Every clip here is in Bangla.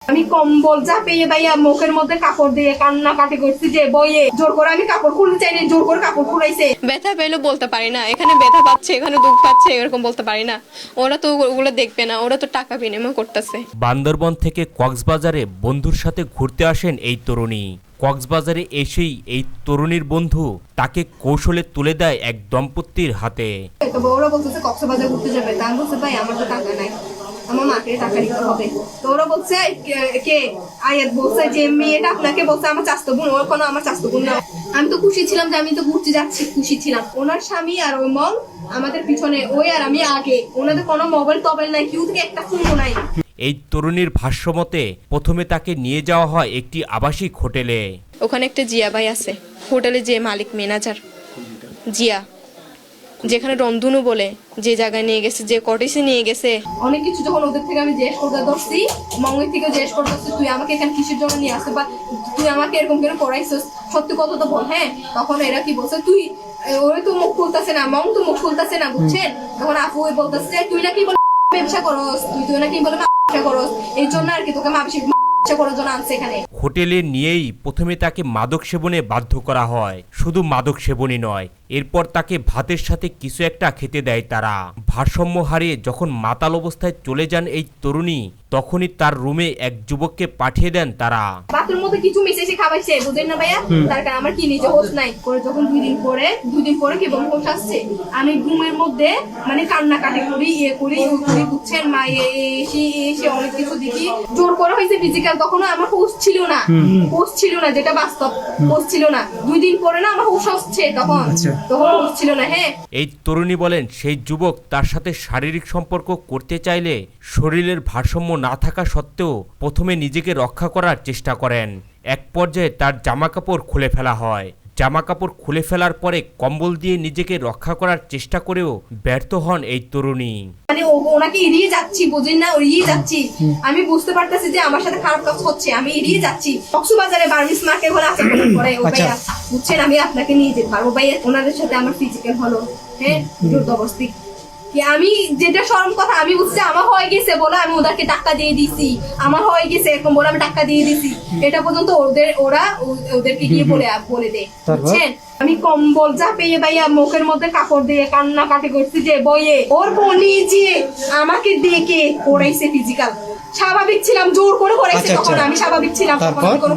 আমি কম্বল চাপিয়ে ভাইয়া মুখের মধ্যে কাপড় দিয়ে কান্নাকাটি করছি যে বইয়ে জোর করে আমি কাপড় খুলতে চাইনি, জোর করে কাপড় খুলাইছে। ব্যথা পেলেও বলতে পারি না, এখানে ব্যথা পাচ্ছে, এখানে দুঃখ পাচ্ছে, এরকম বলতে পারি না। ওরা তো ওগুলো দেখবে না, ওরা তো টাকা বিনিময় করতেছে। বান্দরবন থেকে কক্সবাজারে বন্ধুর সাথে ঘুরতে আসেন এই তরুণী। কক্সবাজারে এসেই এই তরুণীর বন্ধু তাকে কৌশলে তুলে দেয় এক দম্পতির হাতে। তো ওরা বলতেছে কক্সবাজার ঘুরতে যাবে, তা আমি বলছি ভাই আমার তো টাকা নাই, আমার মাকে টাকা দিতে হবে। তো ওরা বলছে কে আয়াত বলছে যে মেয়েটা আপনাকে বলছে আমার চাচাতো বোন, ওর কোনো আমার চাচাতো বোন না। আমি তো খুশি ছিলাম যে আমি তো ঘুরতে যাচ্ছি, খুশি ছিলাম। ওনার স্বামী আর ওই মম আমাদের পিছনে, ওই আর আমি আগে। ওনাদের কোনো মোবাইল টোবাইল নাই, কেউ থেকে একটা ফোনও নাই। এই তরুণীর ভাষ্যমতে প্রথমে তাকে নিয়ে যাওয়া হয় একটি আবাসিক হোটেলে। ওখানে একটা জিয়া ভাই আছে, হোটেলে যে মালিক ম্যানেজার জিয়া, যেখানে রন্ধনু বলে যে জায়গায় নিয়ে গেছে, যে কটেজে নিয়ে গেছে। অনেক কিছু যখন ওদের থেকে আমি জিজ্ঞেস করতে ধরছি, মঙ্গল থেকে জিজ্ঞেস করতেছি তুই আমাকে এখানে কিসের জন্য নিয়ে আসতে, বা তুই আমাকে এরকম করে করাইছিস, সত্যি কথা তো বল। হ্যাঁ, তখন এরা কি বলছে, তুই ওরে তো মুখ খুলতেছে না, মং তো মুখ খুলতেছে না, বুঝছেন। তখন আপু বলতেছে তুই নাকি বলে ব্যবসা করস, তুই নাকি বলে ব্যবসা করস, এই জন্য আর কি তোকে ব্যবসা করার জন্য আনছে এখানে। হোটেলে নিয়েই প্রথমে তাকে মাদক সেবনে বাধ্য করা হয়। শুধু মাদক সেবনই নয়, এরপর তাকে ভাতের সাথে কিছু একটা খেতে দেয় তারা। ভারসাম্য হারিয়ে যখন মাতাল অবস্থায় চলে যান এই তরুণী, তখনই তার রুমে এক যুবককে পাঠিয়ে দেন তারা। বাথরুমের মধ্যে কিছু মিশিয়ে খাওয়াইছে, বুঝেন না ভাইয়া। তার কারণে আমার কি নিজে হোশ নাই করে, যখন দুই দিন পরে কেবল হোশ আসছে, আমি ঘুমের মধ্যে মানে কান্নাকাটি করি, বুঝছেন মা, এসে অনেক কিছু দেখি। জোর করা হয়েছে ফিজিক্যাল, তখন আমার হোশ ছিল না, যেটা বাস্তব হোশ ছিল না। 2 দিন পরে না আমার হোশ আসছে, তখন হোশ ছিল না। হ্যাঁ, এই তরুণী বলেন সেই যুবক তার সাথে শারীরিক সম্পর্ক করতে চাইলে শরীরের ভারসাম্য না থাকা সত্ত্বেও প্রথমে নিজেকে রক্ষা করার চেষ্টা করেন। এক পর্যায়ে তার জামাকাপড় খুলে ফেলা হয়। জামাকাপড় খুলে ফেলার পরে কম্বল দিয়ে নিজেকে রক্ষা করার চেষ্টা করেও ব্যর্থ হন এই তরুণী। মানে ওনাকে এড়িয়ে যাচ্ছি, বুঝেন না, এড়িয়ে যাচ্ছি। আমি বুঝতে পারতেছি যে আমার সাথে খারাপ কাজ হচ্ছে, আমি এড়িয়ে যাচ্ছি। কক্সবাজারে বার্মিস মার্কেট হলে আচার করে ও ভাইয়া, বুঝছেন, আমি আপনাকে নিয়ে যেতে পারবো ভাইয়া। ওনাদের সাথে আমার ফিজিক্যাল হলো, হ্যাঁ, জবরদস্তি। কি আমি যেটা শরম কথা, আমি বুঝছি আমার হয়ে গেছে বলে আমি ওদেরকে টাকা দিয়ে দিছি, আমার হয়ে গেছে এরকম বলে আমি টাকা দিয়ে দিছি। এটা পর্যন্ত ওদেরকে গিয়ে বলে দেয়, বুঝছেন। আমি কম্বল চাপিয়ে ভাইয়া মুখের মধ্যে কাপড় দিয়ে কান্নাকাটি করছি যে বইয়ে ওর বোনই যে আমাকে দেখে করাইছে ফিজিক্যাল। স্বাভাবিক ছিলাম, জোর করে করাইছে। তখন আমি স্বাভাবিক ছিলাম, কোনো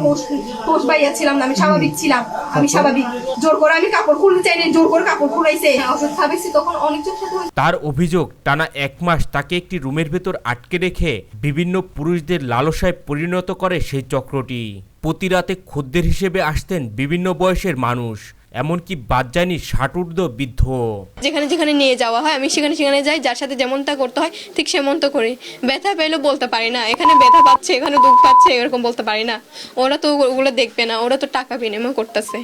হোশ ভাইয়া ছিলাম না, আমি স্বাভাবিক ছিলাম, আমি স্বাভাবিক। জোর করে আমি কাপড় খুলতে চাইনি, জোর করে কাপড় খুলাইছে। ওষুধ খাবেছি তখন অনেকজন সাথে। তার অভিযোগ টানা 1 মাস তাকে একটি রুমের ভেতর আটকে রেখে বিভিন্ন পুরুষদের লালসায় পরিণত করে সেই চক্রটি। প্রতি রাতে খদ্দের হিসেবে আসতেন বিভিন্ন বয়সের মানুষ, এমনকি বাদ যায়নি 60 ঊর্ধ্ব বৃদ্ধ। যেখানে যেখানে নিয়ে যাওয়া হয় আমি সেখানে যাই, যার সাথে যেমনটা করতে হয় ঠিক সেমনটা করি। ব্যথা পেলেও বলতে পারি না, এখানে ব্যথা পাচ্ছে, এখানে দুঃখ পাচ্ছে, এরকম বলতে পারি না। ওরা তো ওগুলো দেখবে না, ওরা তো টাকা বিনিময় করতেছে।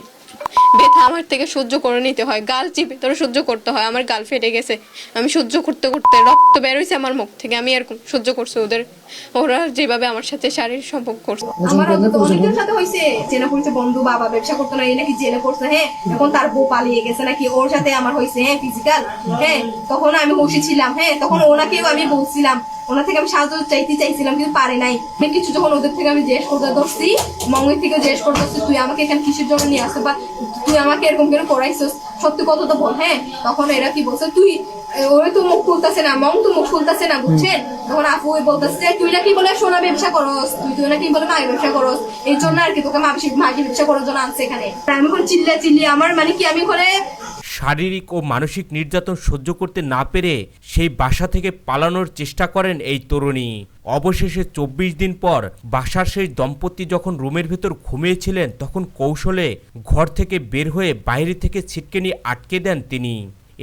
ব্যথা আমার থেকে সহ্য করে নিতে হয়, গাল চিপে তোরা সহ্য করতে হয়। আমার গাল ফেটে গেছে, আমি সহ্য করতে করতে রক্ত বের হয়েছে আমার মুখ থেকে, আমি এরকম সহ্য করছি ওরা যেভাবে আমার সাথে শারীরিক সম্পর্ক করছে। আমার অনেকের সাথে হয়েছে, চেনা পড়ছে বন্ধু, বাবা ব্যবসা করতো না, এই নাকি জেলে পড়ছে। হ্যাঁ, এখন তার বউ পালিয়ে গেছে নাকি, ওর সাথে আমার হয়েছে। হ্যাঁ, ফিজিক্যাল। হ্যাঁ, তখন আমি খুশি ছিলাম। হ্যাঁ, তখন ওনাকেও আমি বলছিলাম, ওনার থেকে আমি সাহায্য চাইছিলাম, কিন্তু পারে নাই। কিছু যখন ওদের থেকে আমি জিজ্ঞেস করতে ধরছি, মঙ্গল থেকে জিজ্ঞেস করতেছি তুই আমাকে এখানে কিসের জন্য নিয়ে আসতে, বা তুই আমাকে এরকম করে করাইছিস, সত্যি কথা তো বল। হ্যাঁ, তখন এরা কি বলছে, তুই ওরে তো মুখ খুলতেছে না, মং তো মুখ খুলতেছে না, বুঝছেন। তখন আপু বলতেছে তুই নাকি বলে সোনা ব্যবসা করস, তুই নাকি বলে মায়ের ব্যবসা করস, এই জন্য আর কি তোকে মাকে ব্যবসা করার জন্য আনছে এখানে। আমি এখন চিল্লি আমার মানে কি, আমি করে শারীরিক ও মানসিক নির্যাতন সহ্য করতে না পেরে সেই বাসা থেকে পালানোর চেষ্টা করেন এই তরুণী। অবশেষে 24 দিন পর বাসার সেই দম্পতি যখন রুমের ভেতর ঘুমিয়েছিলেন, তখন কৌশলে ঘর থেকে বের হয়ে বাইরে থেকে ছিটকে আটকে দেন তিনি।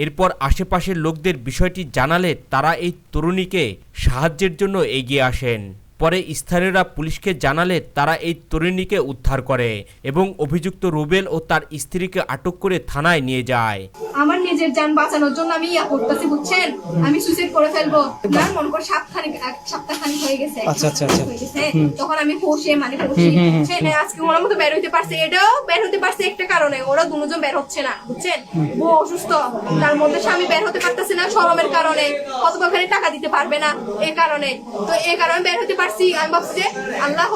এরপর আশেপাশের লোকদের বিষয়টি জানালে তারা এই তরুণীকে সাহায্যের জন্য এগিয়ে আসেন। পরে স্থানীয়রা পুলিশকে জানালে তারা এই তরুণীকে উদ্ধার করে এবং অভিযুক্ত রুবেল ও তার স্ত্রীকে আটক করে থানায় নিয়ে যায়। আমার নিজের জান বাঁচানোর জন্য আমি ইয়া করতেছি, বুঝছেন, আমি সুইসাইড করে ফেলবো না, মনে করে সপ্তাহখানিক হয়ে গেছে। তখন আমি হোশে আজকে ওনার মতো বের হইতে পারছে, এটাও বের হতে পারছে একটা কারণে, ওরা দুজন বের হচ্ছে না, বুঝছেন। বউ অসুস্থ, তার মধ্যে স্বামী বের হতে পারতেছে না শরমের কারণে, কতখানি টাকা দিতে পারবে না, এই কারণে। তো এই কারণে বের হতে মারছি, আমি ভাবছি যে আল্লাহ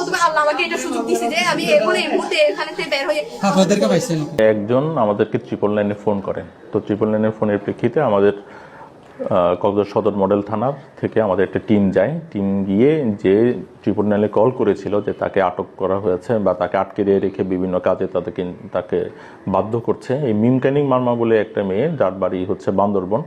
আমাকে এটা সুযোগ দিছে যে আমি এখন এই মুহূর্তে এখানে থেকে বের হয়ে। আপনাদেরকে পাইছেন? একজন আমাদেরকে 999 ফোন করেন। তো 999 ফোনের প্রেক্ষিতে আমাদের কক্সবাজার সদর মডেল থানার থেকে আমাদের একটা টিম যায়। টিম গিয়ে যে 999 কল করেছিল যে তাকে আটক করা হয়েছে বা তাকে আটকে দিয়ে রেখে বিভিন্ন কাজে তাকে বাধ্য করছে, এই মিম ক্যানিং মার্মা বলে একটা মেয়ে, যার বাড়ি হচ্ছে বান্দরবন,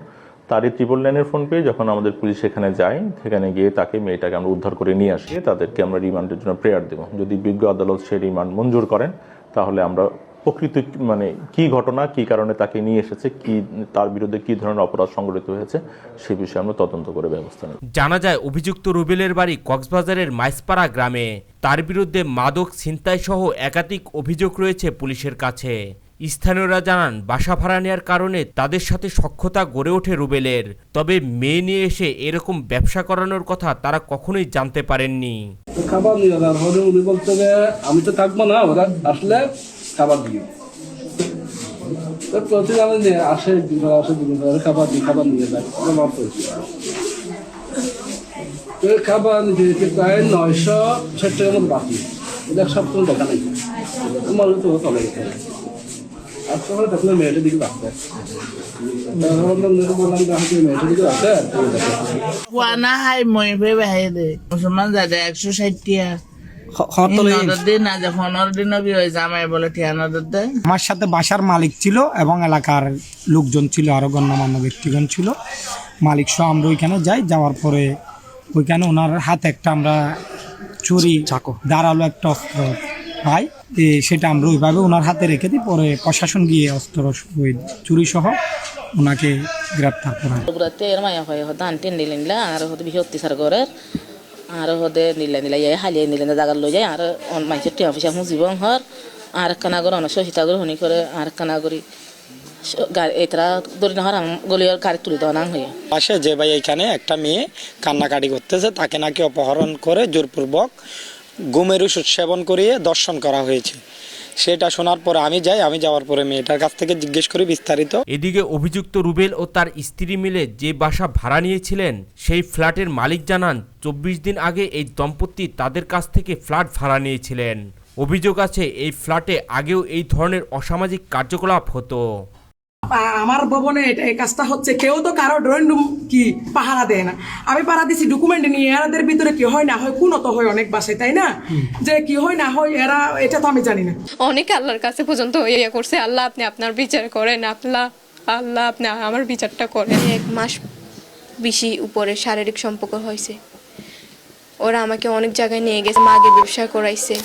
তারই 999 ফোন পেয়ে যখন আমাদের পুলিশ সেখানে যায়, সেখানে গিয়ে মেয়েটাকে আমরা উদ্ধার করে নিয়ে আসি। তাদেরকে আমরা রিমান্ডের জন্য প্রেয়ার দেব। যদি বিজ্ঞ আদালত সেই রিমান্ড মঞ্জুর করেন তাহলে আমরা প্রকৃত মানে কি ঘটনা, কি কারণে তাকে নিয়ে এসেছে, কি তার বিরুদ্ধে কি ধরনের অপরাধ সংঘটিত হয়েছে সে বিষয়ে আমরা তদন্ত করে ব্যবস্থা নেব। জানা যায় অভিযুক্ত রুবেলের বাড়ি কক্সবাজারের মাইসপাড়া গ্রামে। তার বিরুদ্ধে মাদক ছিনতাই সহ একাধিক অভিযোগ রয়েছে পুলিশের কাছে। স্থানীয়রা জানান বাসা ভাড়া নেওয়ার কারণে তাদের সাথে সখ্যতা গড়ে ওঠে রুবেলের। তবে মেয়ে নিয়ে এসে এরকম ব্যবসা করানোর কথা তারা কখনোই জানতে পারেননি। খাবার নিয়ে যাওয়ার উনি বলতে আমি তো থাকবো না, ওরা আসলে খাবার দিও। প্রতিদিন আমি আসে খাবার দিই, খাবার নিয়ে যায় মাফ করেছি। খাবার নিতে প্রায় 960 টাকার মতো বাকি, এটা সব কোনো দেখা নেই। আমার তো তলে গেছে আর সবাই দেখলে মেয়েটার দিকে রাখতে মুসলমান দাদা 160 টিয়া দিন আজ 15 দিনও বিয়ে জামাই বলে টিয়া নজর দেয়। আমার সাথে বাসার মালিক ছিল এবং এলাকার লোকজন ছিল, আরো গণ্যমান্য ব্যক্তিগণ ছিল। মালিক সহ আমরা ওইখানে যাই, যাওয়ার পরে ওইখানে ওনার হাতে একটা আমরা চুরি ধারালো একটা অস্ত্র পাই, সেটা আমরা ওইভাবে ওনার হাতে রেখে দিই। পরে প্রশাসন গিয়ে অস্ত্র ওই চুরি সহ ওনাকে গ্রেপ্তার করা হয়। এর মায়া হয় ধান টেন নিলেন আর হতে বেশি অত্যাচার করে আর হতে নিলে হালিয়ে নিলেন জায়গা লই যায় আর মানুষের টিয়া পয়সা জীবন হর আর কানা করে অনেক সহিতা হনি করে আর কানা করি এটা দড়ি না হর গলিয়ার গাড়ি তুলে দেওয়া না হয়ে পাশে যে ভাই এখানে একটা মেয়ে কান্নাকাটি করতেছে, তাকে নাকি অপহরণ করে জোরপূর্বক ঘুমের ওষুধ সেবন করিয়ে দর্শন করা হয়েছে। সেটা শোনার পরে আমি যাওয়ার পরে মেয়েটার কাছ থেকে জিজ্ঞেস করি বিস্তারিত। এদিকে অভিযুক্ত রুবেল ও তার স্ত্রী মিলে যে বাসা ভাড়া নিয়েছিলেন সেই ফ্ল্যাটের মালিক জানান 24 দিন আগে এই দম্পতি তাদের কাছ থেকে ফ্ল্যাট ভাড়া নিয়েছিলেন। অভিযোগ আছে এই ফ্ল্যাটে আগেও এই ধরনের অসামাজিক কার্যকলাপ হতো। আমার ভবনে এটা এই কাজটা হচ্ছে, কেউ তো কারো ড্রয়িং রুম কি পাহারা দেয় না। আমি পাহারা দিছি ডকুমেন্ট নিয়ে, এরাদের ভিতরে কি হয় না হয়, কোনো তো হয় অনেক বাসায়, তাই না? যে কি হয় না হয় এরা এটা তো আমি জানি না। অনেক আল্লাহর কাছে পর্যন্ত ইয়ে করছে, আল্লাহ আপনি আপনার বিচার করেন, আল্লাহ আপনি আমার বিচারটা করেন। 1 মাস বেশি উপরে শারীরিক সম্পর্ক হয়েছে। ওরা আমাকে অনেক জায়গায় নিয়ে গেছে, মাগে ব্যবসা করাইছে।